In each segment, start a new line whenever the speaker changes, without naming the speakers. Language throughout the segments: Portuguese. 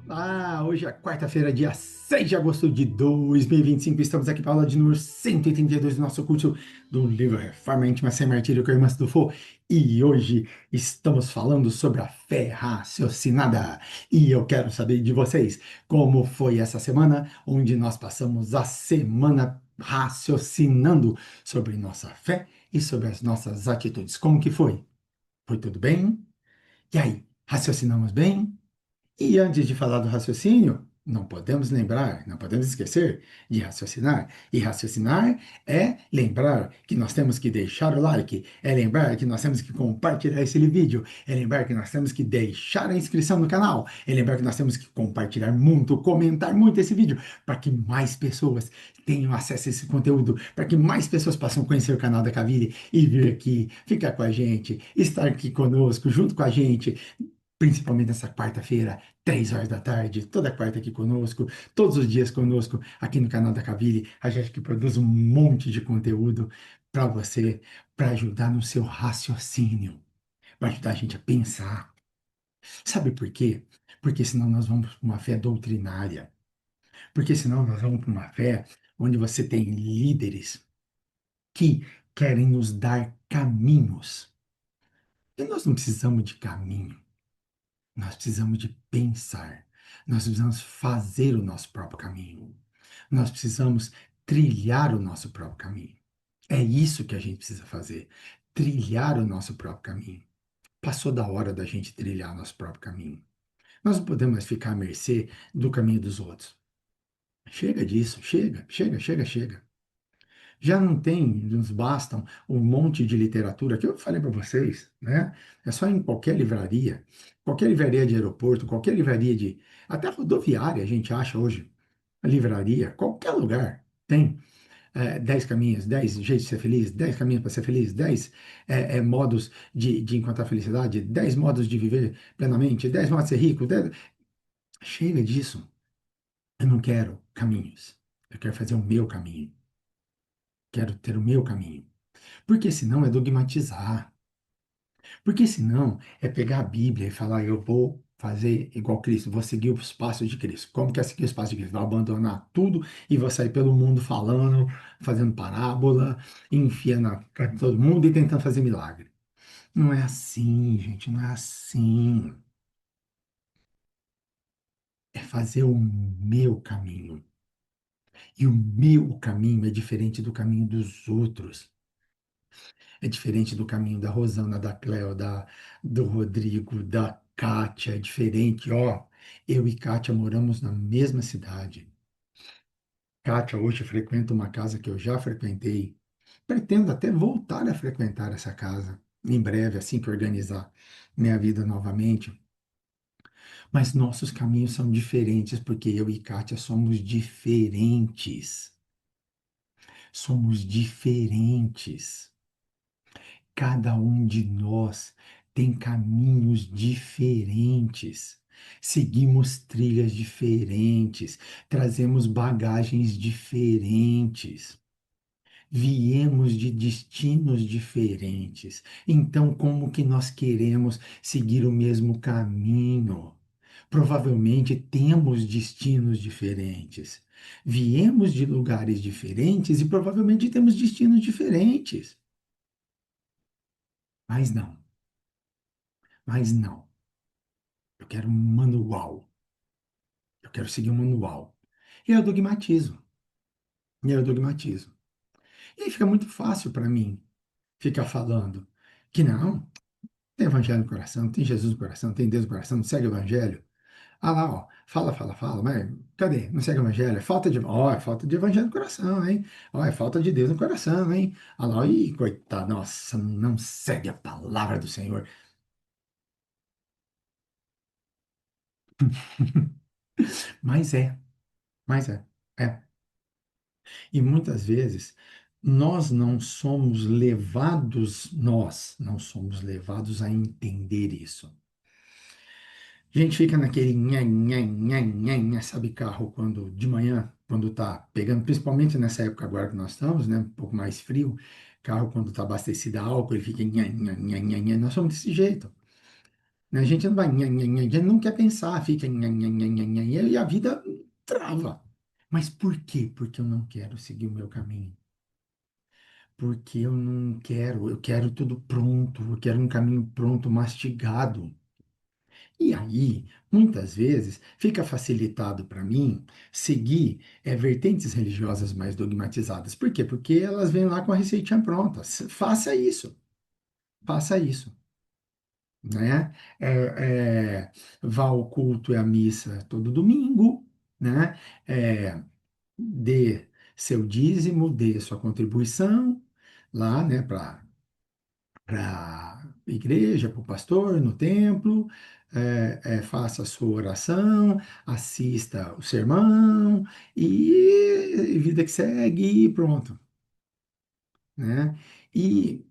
Olá, hoje é quarta-feira, dia 6 de agosto de 2025. Estamos aqui para a aula de número 182 do nosso curso do livro Reforma Íntima Sem Martírio com a Irmã Sidufo. E hoje estamos falando sobre a fé raciocinada. E eu quero saber de vocês como foi essa semana, onde nós passamos a semana raciocinando sobre nossa fé e sobre as nossas atitudes. Como que foi? Foi tudo bem? E aí, raciocinamos bem? E antes de falar do raciocínio, não podemos lembrar, não podemos esquecer de raciocinar. E raciocinar é lembrar que nós temos que deixar o like, é lembrar que nós temos que compartilhar esse vídeo, é lembrar que nós temos que deixar a inscrição no canal, é lembrar que nós temos que compartilhar muito, comentar muito esse vídeo, para que mais pessoas tenham acesso a esse conteúdo, para que mais pessoas possam conhecer o canal da Cavile e vir aqui, ficar com a gente, estar aqui conosco, junto com a gente, principalmente nessa quarta-feira, 3 horas da tarde, toda quarta aqui conosco, todos os dias conosco, aqui no canal da Cavile, a gente que produz um monte de conteúdo para você, para ajudar no seu raciocínio, para ajudar a gente a pensar. Sabe por quê? Porque senão nós vamos para uma fé doutrinária, porque senão nós vamos para uma fé onde você tem líderes que querem nos dar caminhos. E nós não precisamos de caminho. Nós precisamos de pensar, nós precisamos fazer o nosso próprio caminho, nós precisamos trilhar o nosso próprio caminho. É isso que a gente precisa fazer, trilhar o nosso próprio caminho. Passou da hora da gente trilhar o nosso próprio caminho. Nós não podemos mais ficar à mercê do caminho dos outros. Chega disso, chega, chega, chega, chega. Já não tem, nos bastam um monte de literatura que eu falei para vocês, né? É só em qualquer livraria de aeroporto, qualquer livraria de, até rodoviária a gente acha hoje, a livraria, qualquer lugar tem 10 caminhos, 10 jeitos de ser feliz, 10 caminhos para ser feliz, 10 modos de encontrar felicidade, 10 modos de viver plenamente, 10 modos de ser rico. Chega disso. Eu não quero caminhos. Eu quero fazer o meu caminho. Quero ter o meu caminho. Porque senão é dogmatizar. Porque senão é pegar a Bíblia e falar, eu vou fazer igual Cristo, vou seguir os passos de Cristo. Como que é seguir os passos de Cristo? Vou abandonar tudo e vou sair pelo mundo falando, fazendo parábola, enfiando na cara de todo mundo e tentando fazer milagre. Não é assim, gente, não é assim. É fazer o meu caminho. E o meu caminho é diferente do caminho dos outros. É diferente do caminho da Rosana, da Cleo, do Rodrigo, da Kátia, é diferente. Ó, eu e Kátia moramos na mesma cidade. Kátia hoje frequenta uma casa que eu já frequentei. Pretendo até voltar a frequentar essa casa em breve, assim que organizar minha vida novamente. Mas nossos caminhos são diferentes porque eu e Kátia somos diferentes. Somos diferentes. Cada um de nós tem caminhos diferentes, seguimos trilhas diferentes, trazemos bagagens diferentes, viemos de destinos diferentes. Então, como que nós queremos seguir o mesmo caminho? Provavelmente temos destinos diferentes. Viemos de lugares diferentes e provavelmente temos destinos diferentes. Mas não. Mas não, eu quero um manual, eu quero seguir um manual. E eu dogmatizo, e eu dogmatizo. E aí fica muito fácil para mim ficar falando que não, tem evangelho no coração, tem Jesus no coração, tem Deus no coração, não segue o evangelho. Ah lá, ó, fala, fala, fala, mas cadê? Não segue o evangelho? É falta de evangelho no coração, hein? Ó, é falta de Deus no coração, hein? Ah lá, ih, coitado, nossa, não segue a palavra do Senhor. Mas é, mas é. É. E muitas vezes nós não somos levados a entender isso. A gente fica naquele nha, nha, nha, nha, nha, sabe, carro quando de manhã, quando tá pegando, principalmente nessa época agora que nós estamos, né, um pouco mais frio, carro quando tá abastecido a álcool, ele fica nha, nha, nha, nha, nha. Nós somos desse jeito. né? A gente não vai, a gente não quer pensar, fica e a vida trava. Mas por quê? Porque eu não quero seguir o meu caminho. Porque eu não quero, eu quero tudo pronto, eu quero um caminho pronto, mastigado. E aí, muitas vezes, fica facilitado para mim seguir vertentes religiosas mais dogmatizadas. Por quê? Porque elas vêm lá com a receitinha pronta. Faça isso, né? Vá ao culto e à missa todo domingo, né? É, dê seu dízimo, dê sua contribuição lá, né, para a igreja, para o pastor, no templo, faça a sua oração, assista o sermão vida que segue e pronto, né? E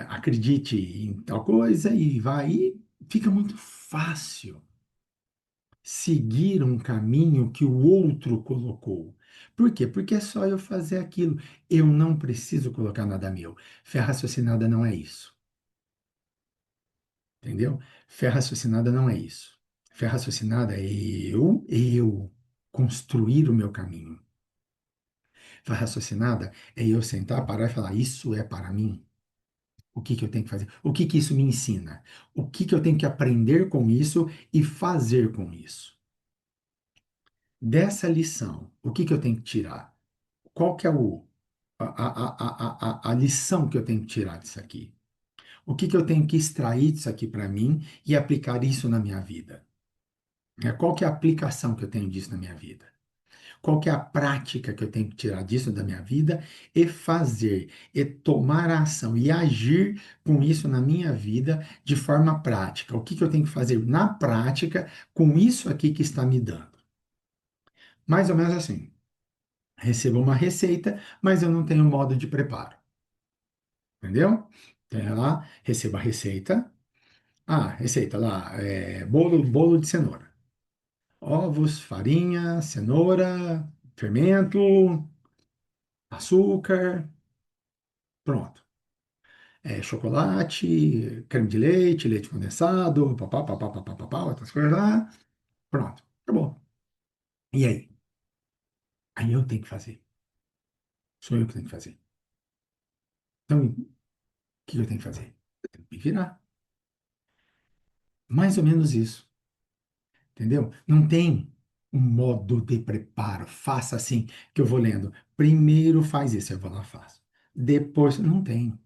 acredite em tal coisa e vai, e fica muito fácil seguir um caminho que o outro colocou. Por quê? Porque é só eu fazer aquilo. Eu não preciso colocar nada meu. Fé raciocinada não é isso. Entendeu? Fé raciocinada não é isso. Fé raciocinada é eu construir o meu caminho. Fé raciocinada é eu sentar, parar e falar: isso é para mim? O que que eu tenho que fazer? O que que isso me ensina? O que que eu tenho que aprender com isso e fazer com isso? Dessa lição, o que que eu tenho que tirar? Qual que é a lição que eu tenho que tirar disso aqui? O que que eu tenho que extrair disso aqui para mim e aplicar isso na minha vida? Qual que é a aplicação que eu tenho disso na minha vida? Qual que é a prática que eu tenho que tirar disso da minha vida e fazer, e tomar a ação e agir com isso na minha vida de forma prática? O que que eu tenho que fazer na prática com isso aqui que está me dando? Mais ou menos assim. Recebo uma receita, mas eu não tenho modo de preparo. Entendeu? Então, lá, recebo a receita. Ah, receita lá, bolo de cenoura. Ovos, farinha, cenoura, fermento, açúcar, pronto. Chocolate, creme de leite, leite condensado, papá, outras coisas lá. Pronto, acabou. E aí? Aí eu tenho que fazer. Sou eu que tenho que fazer. Então, o que eu tenho que fazer? Eu tenho que me virar. Mais ou menos isso. Entendeu? Não tem um modo de preparo. Faça assim, que eu vou lendo. Primeiro faz isso, eu vou lá, faço. Depois, não tem.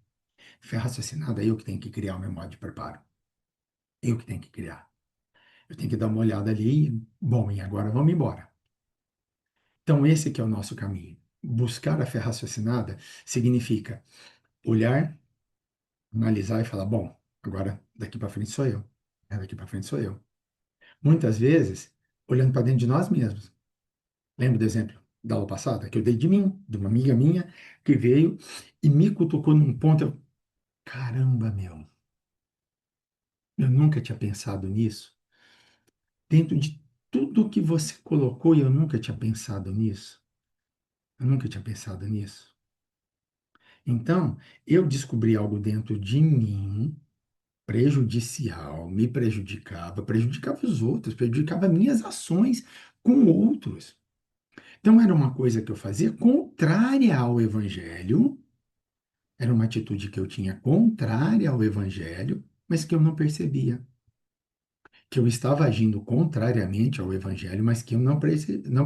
Fé raciocinada, eu que tenho que criar o meu modo de preparo. Eu que tenho que criar. Eu tenho que dar uma olhada ali. Bom, e agora vamos embora. Então, esse que é o nosso caminho. Buscar a fé raciocinada significa olhar, analisar e falar: bom, agora daqui para frente sou eu. Daqui para frente sou eu. Muitas vezes, olhando para dentro de nós mesmos. Lembra do exemplo da aula passada? Que eu dei de mim, de uma amiga minha, que veio e me cutucou num ponto. Caramba, meu, eu nunca tinha pensado nisso. Dentro de tudo que você colocou, eu nunca tinha pensado nisso. Eu nunca tinha pensado nisso. Então, eu descobri algo dentro de mim prejudicial, me prejudicava, prejudicava os outros, prejudicava minhas ações com outros. Então, era uma coisa que eu fazia contrária ao evangelho. Era uma atitude que eu tinha contrária ao evangelho, mas que eu não percebia. Que eu estava agindo contrariamente ao evangelho, mas que eu não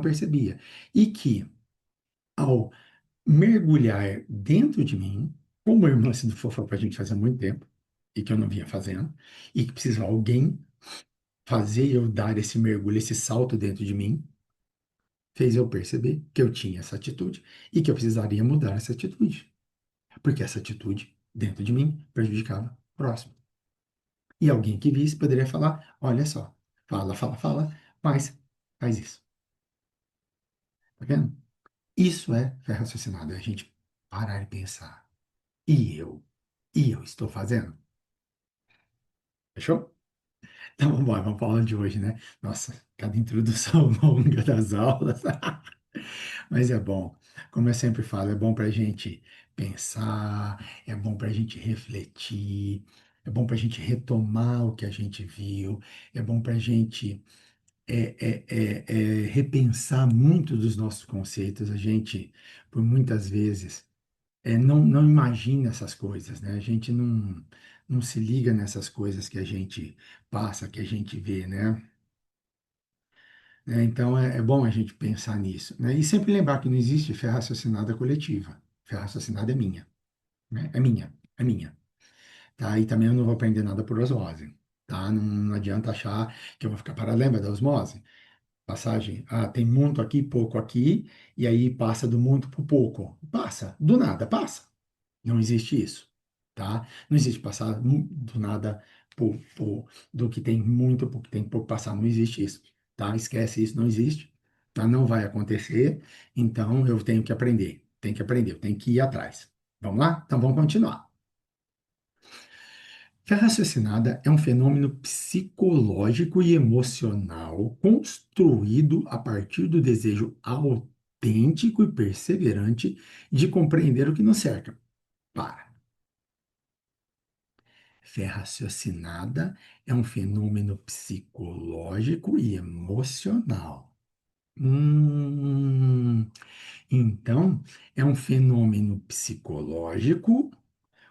percebia. E que, ao mergulhar dentro de mim, como a irmã se falou para a gente fazia muito tempo, e que eu não vinha fazendo, e que precisava alguém fazer eu dar esse mergulho, esse salto dentro de mim, fez eu perceber que eu tinha essa atitude e que eu precisaria mudar essa atitude. Porque essa atitude, dentro de mim, prejudicava o próximo. E alguém que visse poderia falar: olha só, fala, mas faz isso. Tá vendo? Isso é fé raciocinada, é a gente parar e pensar. E eu? E eu estou fazendo? Fechou? Então vamos embora, vamos falar de hoje, né? Nossa, cada introdução longa das aulas. Mas é bom. Como eu sempre falo, é bom para a gente pensar, é bom para a gente refletir, é bom para a gente retomar o que a gente viu, é bom para a gente repensar muito dos nossos conceitos. A gente, por muitas vezes, não imagina essas coisas, né? A gente não se liga nessas coisas que a gente passa, que a gente vê, né? Então é bom a gente pensar nisso, né? E sempre lembrar que não existe fé raciocinada coletiva. Fé raciocinada é minha, né? É minha, é minha. Tá? E também eu não vou aprender nada por osmose, tá? Não adianta achar que eu vou ficar parado. Lembra da osmose? Passagem, tem muito aqui, pouco aqui, e aí passa do muito para o pouco. Passa, do nada, passa. Não existe isso, tá? Não existe passar do nada do que tem muito para o que tem pouco passar. Não existe isso, tá? Esquece isso, não existe, tá? Não vai acontecer, então eu tenho que aprender, eu tenho que ir atrás. Vamos lá? Então vamos continuar. Fé raciocinada é um fenômeno psicológico e emocional construído a partir do desejo autêntico e perseverante de compreender o que nos cerca. Para. Fé raciocinada é um fenômeno psicológico e emocional. Hum, então, é um fenômeno psicológico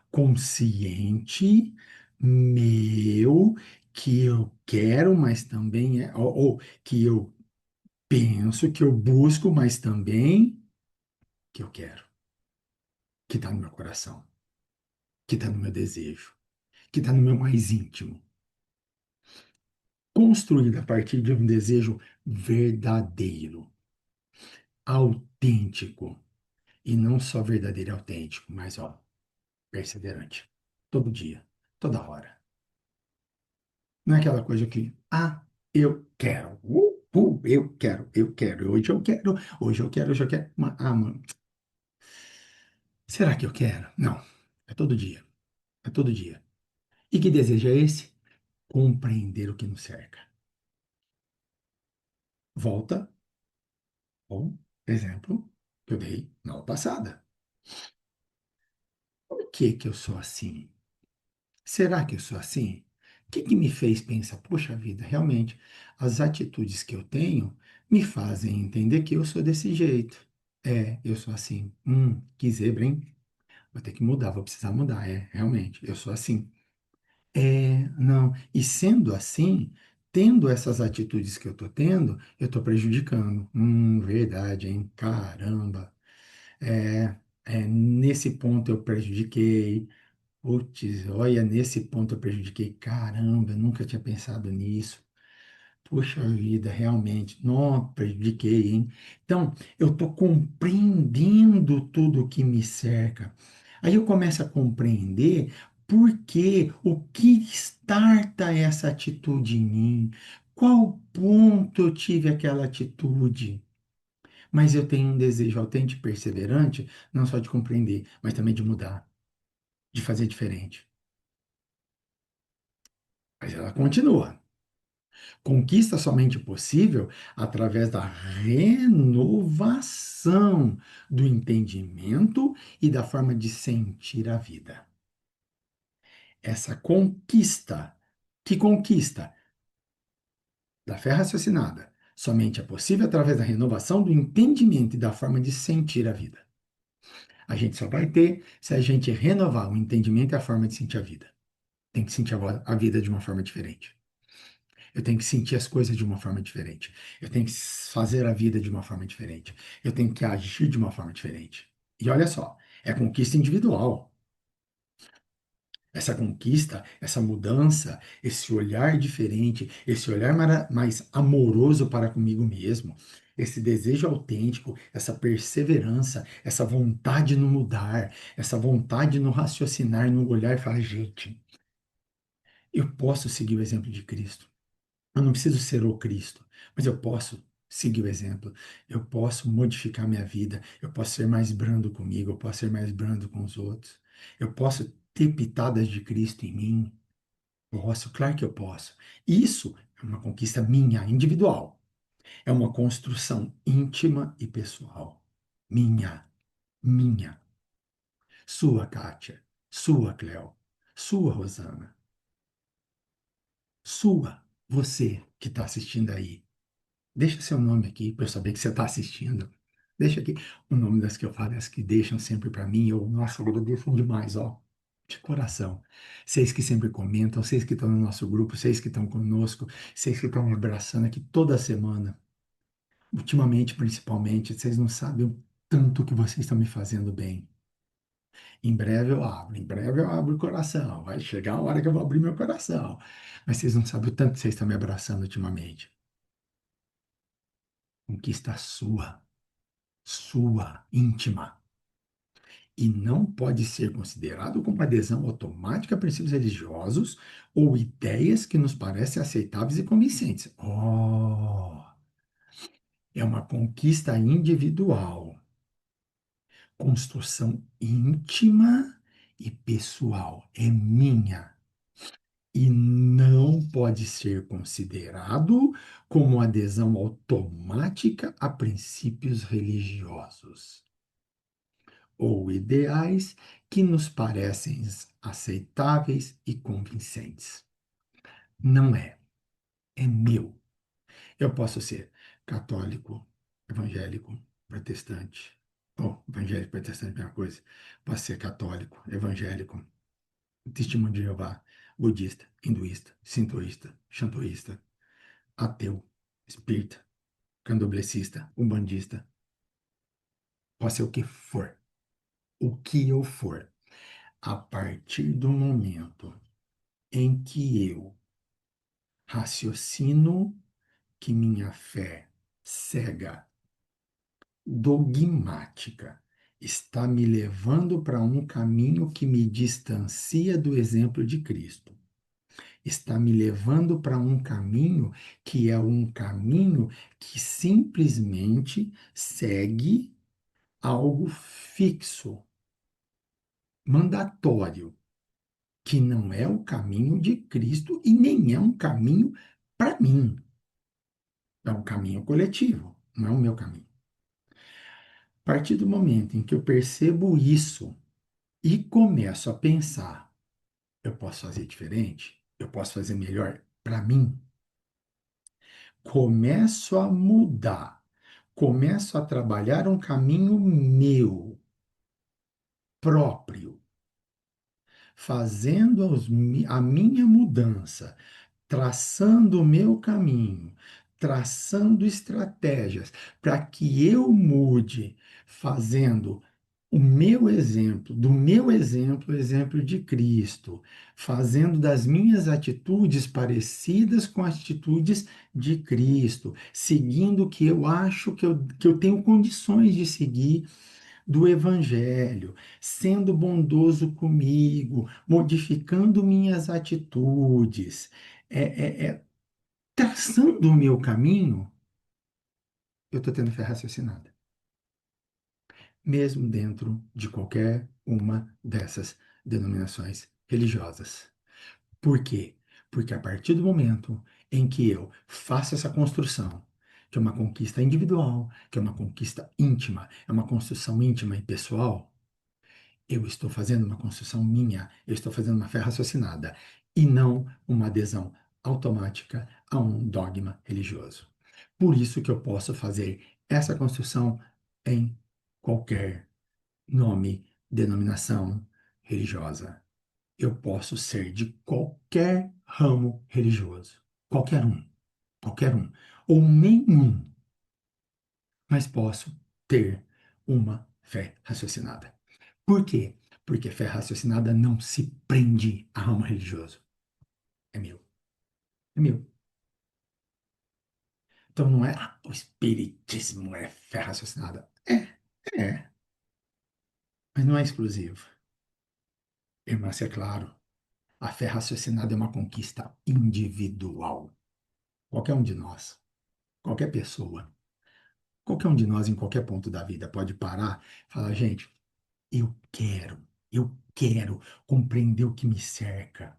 consciente meu que eu quero, mas também ou que eu penso, que eu busco, mas também que eu quero, que está no meu coração, que está no meu desejo, que está no meu mais íntimo. Construído a partir de um desejo verdadeiro, autêntico, e não só verdadeiro e autêntico, mas perseverante. Todo dia, toda hora. Não é aquela coisa que, eu quero. Eu quero. Hoje eu quero. Mano, será que eu quero? Não. É todo dia. É todo dia. E que desejo é esse? Compreender o que nos cerca. Volta ao exemplo que eu dei na aula passada. Por que que eu sou assim? Será que eu sou assim? O que que me fez pensar, poxa vida, realmente, as atitudes que eu tenho me fazem entender que eu sou desse jeito. Eu sou assim. Que zebra, hein? Vou ter que mudar, vou precisar mudar. Realmente, eu sou assim. Não. E sendo assim, tendo essas atitudes que eu tô tendo, eu tô prejudicando. Verdade, hein? Caramba. É, nesse ponto eu prejudiquei. Putz, olha, nesse ponto eu prejudiquei. Caramba, eu nunca tinha pensado nisso. Puxa vida, realmente, não prejudiquei, hein? Então, eu estou compreendendo tudo o que me cerca. Aí eu começo a compreender por quê, o que starta essa atitude em mim, qual ponto eu tive aquela atitude. Mas eu tenho um desejo autêntico e perseverante, não só de compreender, mas também de mudar, de fazer diferente. Mas ela continua. Conquista somente possível através da renovação do entendimento e da forma de sentir a vida. Essa conquista, que conquista da fé raciocinada, somente é possível através da renovação do entendimento e da forma de sentir a vida. A gente só vai ter se a gente renovar o entendimento e a forma de sentir a vida. Tem que sentir a vida de uma forma diferente. Eu tenho que sentir as coisas de uma forma diferente. Eu tenho que fazer a vida de uma forma diferente. Eu tenho que agir de uma forma diferente. E olha só, é conquista individual. Essa conquista, essa mudança, esse olhar diferente, esse olhar mais amoroso para comigo mesmo, esse desejo autêntico, essa perseverança, essa vontade no mudar, essa vontade no raciocinar, no olhar e falar, gente, eu posso seguir o exemplo de Cristo. Eu não preciso ser o Cristo, mas eu posso seguir o exemplo. Eu posso modificar minha vida. Eu posso ser mais brando comigo. Eu posso ser mais brando com os outros. Eu posso ter pitadas de Cristo em mim. Posso, claro que eu posso. Isso é uma conquista minha, individual. É uma construção íntima e pessoal. Minha, minha. Sua, Kátia. Sua, Cléo. Sua, Rosana. sua, você que está assistindo aí. Deixa seu nome aqui para eu saber que você está assistindo. Deixa aqui o nome das que eu falo, as que deixam sempre para mim. Eu, nossa, eu agradeço demais, ó, de coração. Vocês que sempre comentam, vocês que estão no nosso grupo, vocês que estão conosco, vocês que estão me abraçando aqui toda semana. Ultimamente, principalmente, vocês não sabem o tanto que vocês estão me fazendo bem. Em breve eu abro o coração. Vai chegar a hora que eu vou abrir meu coração. Mas vocês não sabem o tanto que vocês estão me abraçando ultimamente. Conquista sua, íntima. E não pode ser considerado como adesão automática a princípios religiosos ou ideias que nos parecem aceitáveis e convincentes. Oh, é uma conquista individual, construção íntima e pessoal. É minha. E não pode ser considerado como adesão automática a princípios religiosos ou ideais que nos parecem aceitáveis e convincentes. Não é, é meu. Eu posso ser católico, evangélico, protestante. Bom, evangélico, protestante é a mesma coisa. Posso ser católico, evangélico, testemunho de Jeová, budista, hinduísta, sintoísta, xantoísta, ateu, espírita, candomblessista, umbandista. Posso ser o que for. O que eu for. A partir do momento em que eu raciocino que minha fé cega, dogmática, está me levando para um caminho que me distancia do exemplo de Cristo. Está me levando para um caminho que é um caminho que simplesmente segue algo fixo, mandatório, que não é o caminho de Cristo e nem é um caminho para mim. É um caminho coletivo, não é o meu caminho. A partir do momento em que eu percebo isso e começo a pensar, eu posso fazer diferente? Eu posso fazer melhor para mim? Começo a mudar, começo a trabalhar um caminho meu, próprio, fazendo a minha mudança, traçando o meu caminho, traçando estratégias para que eu mude, fazendo o meu exemplo, do meu exemplo, o exemplo de Cristo, fazendo das minhas atitudes parecidas com as atitudes de Cristo, seguindo o que eu acho que eu tenho condições de seguir do Evangelho, sendo bondoso comigo, modificando minhas atitudes, traçando o meu caminho, eu estou tendo fé raciocinada, mesmo dentro de qualquer uma dessas denominações religiosas. Por quê? Porque a partir do momento em que eu faço essa construção, que é uma conquista individual, que é uma conquista íntima, é uma construção íntima e pessoal, eu estou fazendo uma construção minha, eu estou fazendo uma fé raciocinada e não uma adesão automática a um dogma religioso. Por isso que eu posso fazer essa construção em qualquer nome, denominação religiosa. Eu posso ser de qualquer ramo religioso, qualquer um, ou nenhum, mas posso ter uma fé raciocinada. Por quê? Porque fé raciocinada não se prende a ramo religioso. É meu. É meu. Então não é o espiritismo é fé raciocinada. É, mas não é exclusivo. Irmã, é claro, a fé raciocinada é uma conquista individual. Qualquer um de nós, qualquer pessoa, qualquer um de nós em qualquer ponto da vida pode parar e falar, gente, eu quero compreender o que me cerca.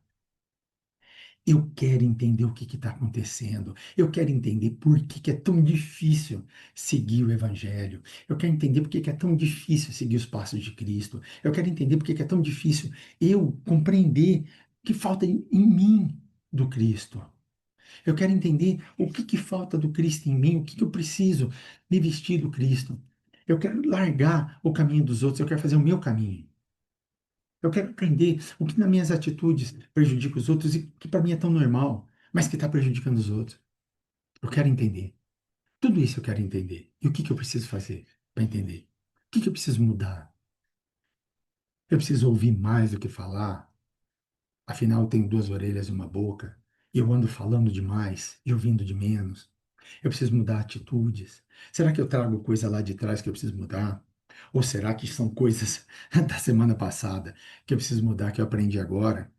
Eu quero entender o que está acontecendo. Eu quero entender por que, que é tão difícil seguir o Evangelho. Eu quero entender por que, que é tão difícil seguir os passos de Cristo. Eu quero entender por que, que é tão difícil eu compreender o que falta em mim do Cristo. Eu quero entender o que que falta do Cristo em mim, o que que eu preciso me vestir do Cristo. Eu quero largar o caminho dos outros, eu quero fazer o meu caminho. Eu quero aprender o que nas minhas atitudes prejudica os outros e que para mim é tão normal, mas que está prejudicando os outros. Eu quero entender. Tudo isso eu quero entender. E o que que eu preciso fazer para entender? O que que eu preciso mudar? Eu preciso ouvir mais do que falar. Afinal, eu tenho duas orelhas e uma boca. E eu ando falando demais e ouvindo de menos. Eu preciso mudar atitudes. Será que eu trago coisa lá de trás que eu preciso mudar? Ou será que são coisas da semana passada que eu preciso mudar, que eu aprendi agora?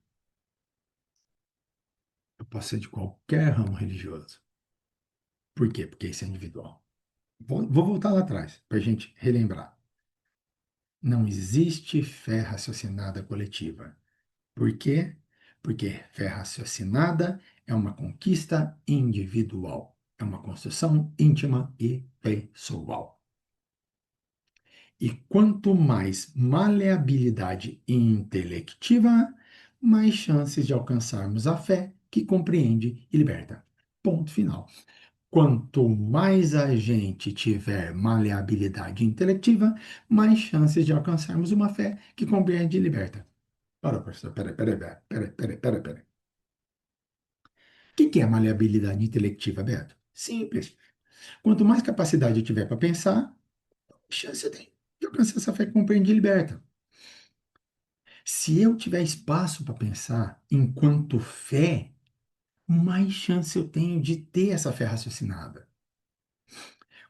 Eu posso ser de qualquer ramo religioso. Por quê? Porque isso é individual. Vou voltar lá atrás para a gente relembrar. Não existe fé raciocinada coletiva. Por quê? Porque fé raciocinada é uma conquista individual, é uma construção íntima e pessoal. E quanto mais maleabilidade intelectiva, mais chances de alcançarmos a fé que compreende e liberta. Ponto final. Quanto mais a gente tiver maleabilidade intelectiva, mais chances de alcançarmos uma fé que compreende e liberta. Para, professor, peraí. O que é a maleabilidade intelectiva, Beto? Simples. Quanto mais capacidade eu tiver para pensar, chance eu tenho de alcançar essa fé que compreende e liberta. Se eu tiver espaço para pensar enquanto fé, mais chance eu tenho de ter essa fé raciocinada.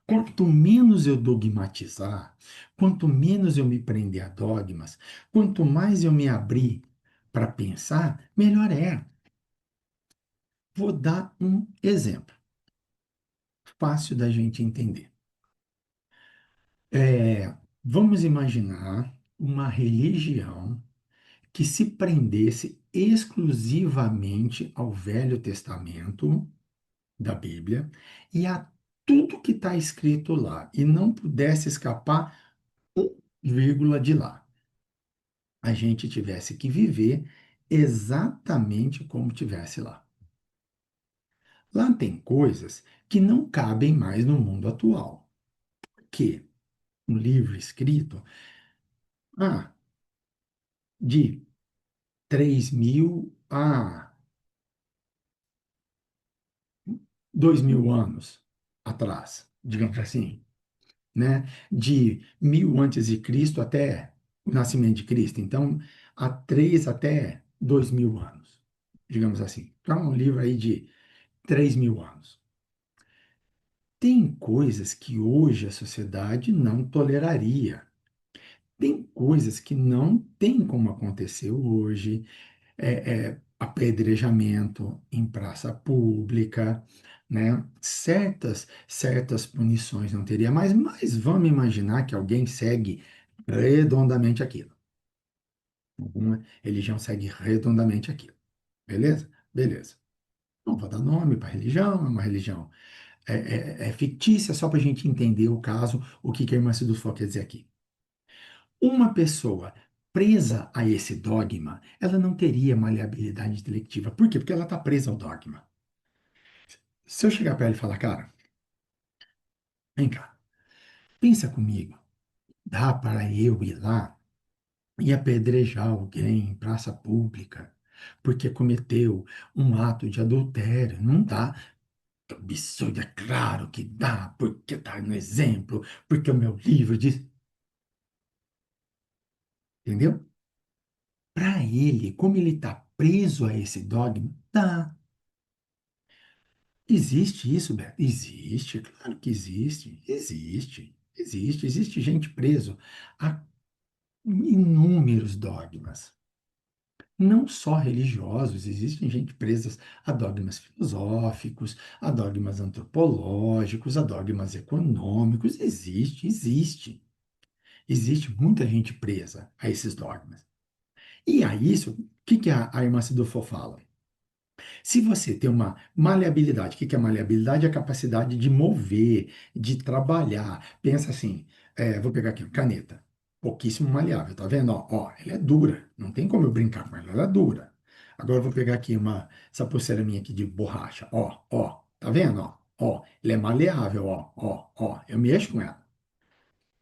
Quanto menos eu dogmatizar, quanto menos eu me prender a dogmas, quanto mais eu me abrir para pensar, melhor é. Vou dar um exemplo fácil da gente entender. Vamos imaginar uma religião que se prendesse exclusivamente ao Velho Testamento da Bíblia e a tudo que está escrito lá e não pudesse escapar um vírgula de lá. A gente tivesse que viver exatamente como tivesse lá. Lá tem coisas que não cabem mais no mundo atual. Que um livro escrito ah, de 3.000 a 2.000 anos atrás, digamos assim, né? De 1.000 antes de Cristo até o nascimento de Cristo. Então, há 3 até 2.000 anos, digamos assim. Então, é um livro aí de 3.000 anos. Tem coisas que hoje a sociedade não toleraria. Tem coisas que não tem como acontecer hoje. Apedrejamento em praça pública, né? Certas punições não teria mais, mas vamos imaginar que alguém segue redondamente aquilo. Alguma religião segue redondamente aquilo. Beleza? Beleza. Não vou dar nome para a religião, é uma religião fictícia, só para a gente entender o caso, o que que a irmã Sidufó quer dizer aqui. Uma pessoa presa a esse dogma, ela não teria maleabilidade intelectiva. Por quê? Porque ela está presa ao dogma. Se eu chegar para ela e falar, cara, vem cá, pensa comigo, dá para eu ir lá e apedrejar alguém em praça pública porque cometeu um ato de adultério? Não dá. Que absurdo, é claro que dá, porque está no exemplo, porque o meu livro diz. Entendeu? Para ele, como ele está preso a esse dogma, dá. Existe isso, Beto? Existe, claro que existe. Existe gente preso a inúmeros dogmas. Não só religiosos, existem gente presas a dogmas filosóficos, a dogmas antropológicos, a dogmas econômicos. Existe muita gente presa a esses dogmas. E a isso, o que que a irmã Sidofo fala? Se você tem uma maleabilidade, o que que é maleabilidade? É a capacidade de mover, de trabalhar. Pensa assim, vou pegar aqui, caneta, pouquíssimo maleável, tá vendo? Ó, ela é dura, não tem como eu brincar com ela, ela é dura. Agora eu vou pegar aqui essa pulseira minha aqui de borracha. Ó, ó, tá vendo? Ó, ó, ela é maleável, ó, ó, ó. Eu mexo com ela.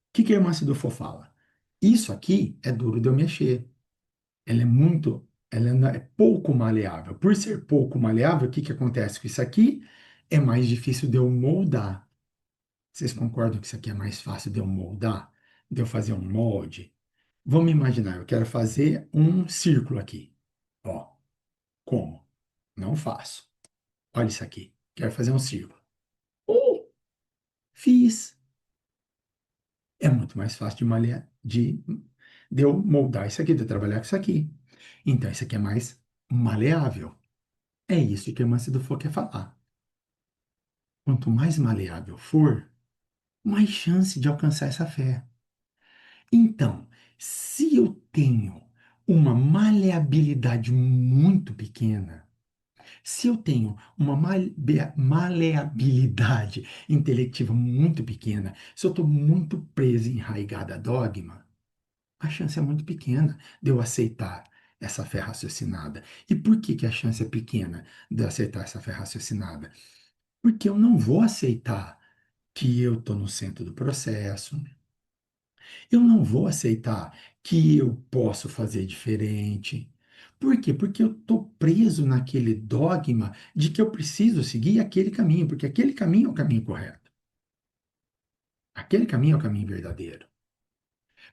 O que que a irmã Sidufo fala? Isso aqui é duro de eu mexer. Ela é pouco maleável. Por ser pouco maleável, o que que acontece com isso aqui? É mais difícil de eu moldar. Vocês concordam que isso aqui é mais fácil de eu moldar? De eu fazer um molde? Vamos imaginar, eu quero fazer um círculo aqui. Ó, como? Não faço. Olha isso aqui. Quero fazer um círculo. Oh, fiz. É muito mais fácil de eu moldar isso aqui, de eu trabalhar com isso aqui. Então, isso aqui é mais maleável. É isso que a Irmã Sidufo quer falar. Quanto mais maleável for, mais chance de alcançar essa fé. Então, se eu tenho uma maleabilidade muito pequena, se eu tenho uma maleabilidade intelectiva muito pequena, se eu estou muito preso, enraizado a dogma, a chance é muito pequena de eu aceitar essa fé raciocinada. E por que que a chance é pequena de eu aceitar essa fé raciocinada? Porque eu não vou aceitar que eu estou no centro do processo, eu não vou aceitar que eu posso fazer diferente. Por quê? Porque eu estou preso naquele dogma de que eu preciso seguir aquele caminho, porque aquele caminho é o caminho correto. Aquele caminho é o caminho verdadeiro.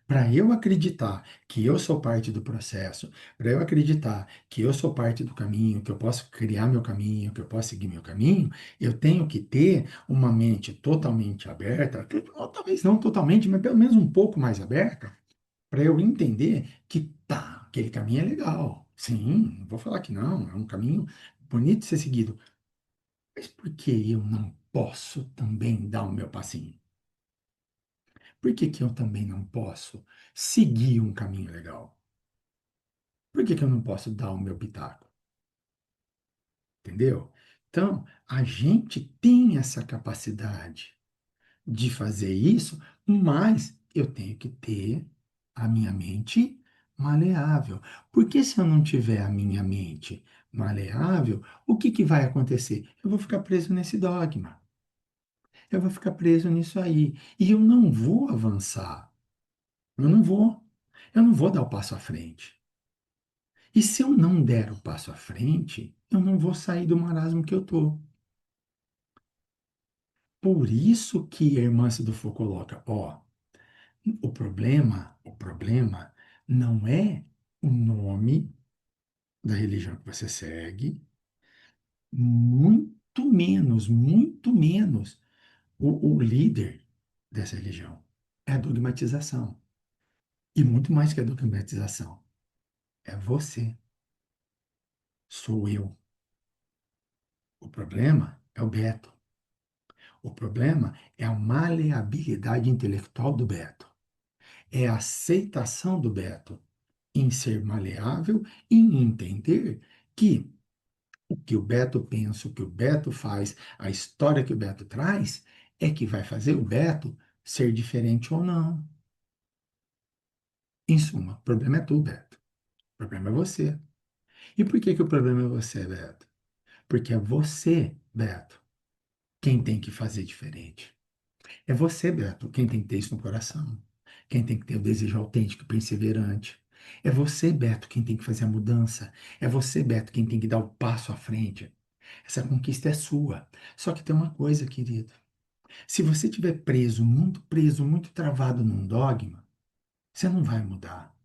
Para eu acreditar que eu sou parte do processo, para eu acreditar que eu sou parte do caminho, que eu posso criar meu caminho, que eu posso seguir meu caminho, eu tenho que ter uma mente totalmente aberta, ou talvez não totalmente, mas pelo menos um pouco mais aberta, para eu entender que tá, aquele caminho é legal. Sim, não vou falar que não, é um caminho bonito de ser seguido. Mas por que eu não posso também dar o meu passinho? Por que que eu também não posso seguir um caminho legal? Por que que eu não posso dar o meu pitaco? Entendeu? Então, a gente tem essa capacidade de fazer isso, mas eu tenho que ter a minha mente maleável. Porque se eu não tiver a minha mente maleável, o que que vai acontecer? Eu vou ficar preso nesse dogma. Eu vou ficar preso nisso aí. E eu não vou avançar. Eu não vou. Eu não vou dar o passo à frente. E se eu não der o passo à frente, eu não vou sair do marasmo que eu tô. Por isso que a irmã Sidofo coloca, ó, o problema não é o nome da religião que você segue, muito menos o líder dessa religião. É a dogmatização. E muito mais que a dogmatização. É você, sou eu. O problema é o Beto. O problema é a maleabilidade intelectual do Beto. É a aceitação do Beto em ser maleável e em entender que o que o Beto pensa, o que o Beto faz, a história que o Beto traz, é que vai fazer o Beto ser diferente ou não. Em suma, o problema é tu, Beto. O problema é você. E por que que o problema é você, Beto? Porque é você, Beto, quem tem que fazer diferente. É você, Beto, quem tem que ter isso no coração. Quem tem que ter o desejo autêntico e perseverante. É você, Beto, quem tem que fazer a mudança. É você, Beto, quem tem que dar o passo à frente. Essa conquista é sua. Só que tem uma coisa, querido. Se você estiver preso, muito travado num dogma, você não vai mudar.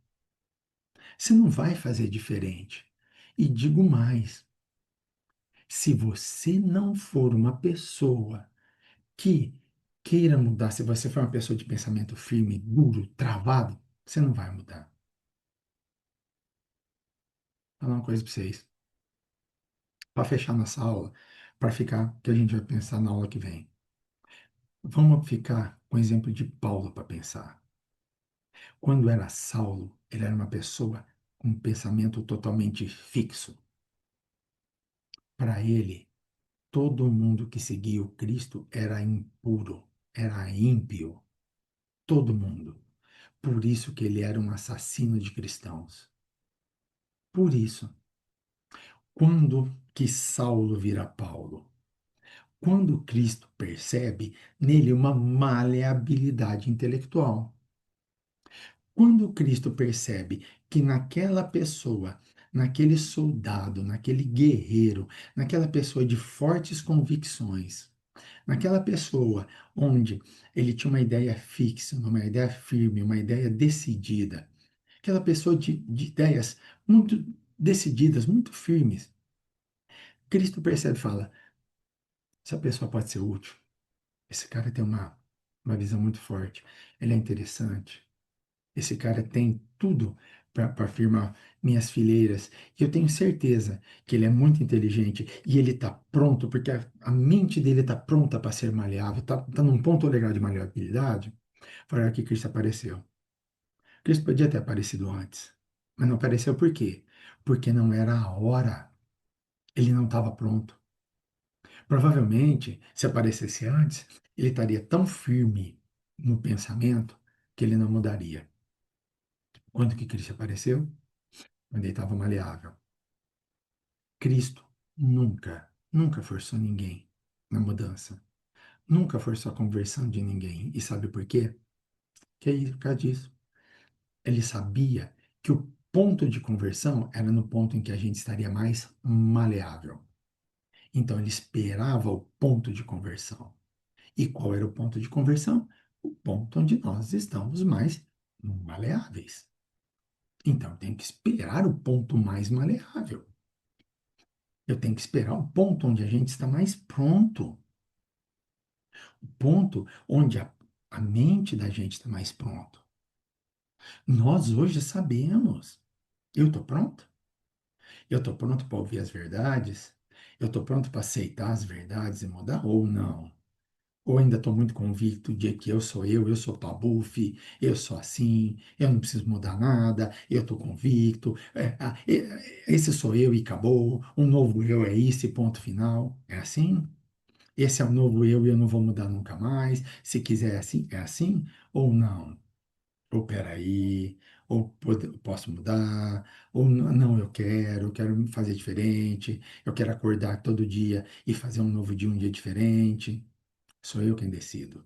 Você não vai fazer diferente. E digo mais: se você não for uma pessoa que queira mudar, se você for uma pessoa de pensamento firme, duro, travado, você não vai mudar. Vou falar uma coisa para vocês. Para fechar nossa aula, para ficar, que a gente vai pensar na aula que vem. Vamos ficar com o exemplo de Paulo para pensar. Quando era Saulo, ele era uma pessoa com um pensamento totalmente fixo. Para ele, todo mundo que seguia o Cristo era impuro, era ímpio. Todo mundo. Por isso que ele era um assassino de cristãos. Por isso. Quando que Saulo vira Paulo? Quando Cristo percebe nele uma maleabilidade intelectual. Quando Cristo percebe que naquela pessoa, naquele soldado, naquele guerreiro, naquela pessoa de fortes convicções, naquela pessoa onde ele tinha uma ideia fixa, uma ideia firme, uma ideia decidida, aquela pessoa de ideias muito decididas, muito firmes, Cristo percebe e fala: essa pessoa pode ser útil. Esse cara tem uma visão muito forte. Ele é interessante. Esse cara tem tudo para firmar minhas fileiras. E eu tenho certeza que ele é muito inteligente e ele está pronto, porque a mente dele está pronta para ser maleável, tá num ponto legal de maleabilidade. Foi aí que Cristo apareceu. Cristo podia ter aparecido antes, mas não apareceu por quê? Porque não era a hora. Ele não estava pronto. Provavelmente, se aparecesse antes, ele estaria tão firme no pensamento que ele não mudaria. Quando que Cristo apareceu? Quando ele estava maleável. Cristo nunca forçou ninguém na mudança. Nunca forçou a conversão de ninguém. E sabe por quê? Que é isso, por causa disso. Ele sabia que o ponto de conversão era no ponto em que a gente estaria mais maleável. Então ele esperava o ponto de conversão. E qual era o ponto de conversão? O ponto onde nós estamos mais maleáveis. Então tem que esperar o ponto mais maleável. Eu tenho que esperar o ponto onde a gente está mais pronto. O ponto onde a mente da gente está mais pronto. Nós hoje sabemos. Eu estou pronto? Eu estou pronto para ouvir as verdades? Eu estou pronto para aceitar as verdades e mudar ou não? Ou ainda estou muito convicto de que eu sou Pabuf, eu sou assim, eu não preciso mudar nada, eu estou convicto, esse sou eu e acabou, um novo eu é esse, ponto final. É assim? Esse é o novo eu e eu não vou mudar nunca mais. Se quiser é assim ou não? Ou peraí, ou posso mudar, ou não, eu quero fazer diferente, eu quero acordar todo dia e fazer um novo dia, um dia diferente. Sou eu quem decido.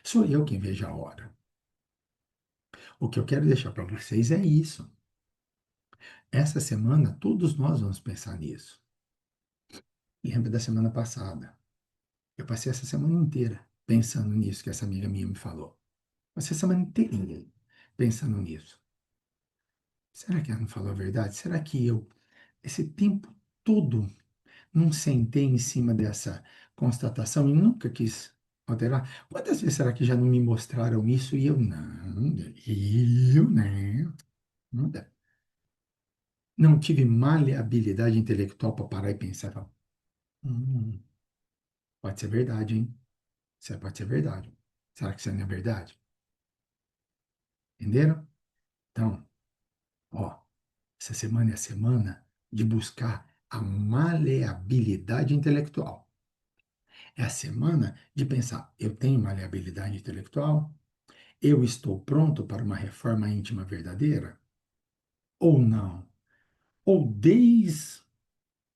Sou eu quem vejo a hora. O que eu quero deixar para vocês é isso. Essa semana, todos nós vamos pensar nisso. Lembra da semana passada? Eu passei essa semana inteira pensando nisso que essa amiga minha me falou. Passei a semana inteirinha pensando nisso. Será que ela não falou a verdade? Será que eu, esse tempo todo, não sentei em cima dessa constatação e nunca quis alterar? Quantas vezes será que já não me mostraram isso e eu não, não tive maleabilidade intelectual para parar e pensar, falar, "Hum, pode ser verdade, hein? Isso pode ser verdade. Será que isso não é verdade?" Entenderam? Então, ó, essa semana é a semana de buscar a maleabilidade intelectual. É a semana de pensar: eu tenho maleabilidade intelectual? Eu estou pronto para uma reforma íntima verdadeira? Ou não? Ou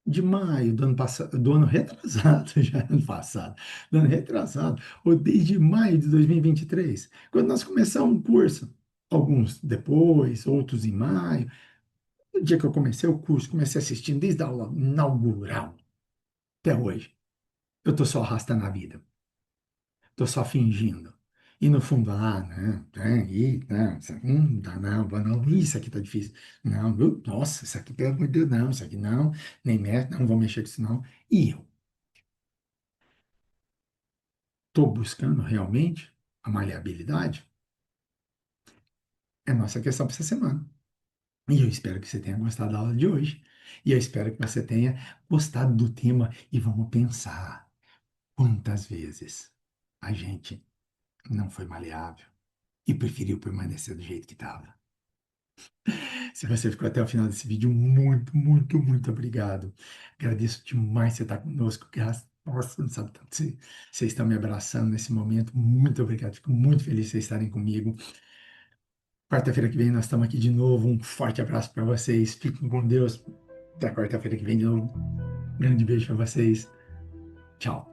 de maio do ano passado, do ano retrasado, já ano passado, do ano retrasado, ou desde maio de 2023, quando nós começamos um curso, alguns depois, outros em maio. No dia que eu comecei o curso, comecei assistindo desde a aula inaugural até hoje. Eu estou só arrastando a vida, estou só fingindo. E no fundo, né, não, isso aqui não dá não, isso aqui tá difícil. Não, nossa, isso aqui, pelo amor de Deus, não, isso aqui não, nem mexe, não vou mexer com isso não. E eu estou buscando realmente a maleabilidade? É nossa questão para essa semana. E eu espero que você tenha gostado da aula de hoje. E eu espero que você tenha gostado do tema. E vamos pensar quantas vezes a gente não foi maleável e preferiu permanecer do jeito que estava. Se você ficou até o final desse vídeo, muito obrigado. Agradeço demais você estar conosco. Nossa, não sabe tanto. Vocês estão me abraçando nesse momento. Muito obrigado. Fico muito feliz de vocês estarem comigo. Quarta-feira que vem nós estamos aqui de novo. Um forte abraço para vocês. Fiquem com Deus. Até quarta-feira que vem de novo. Grande beijo pra vocês. Tchau.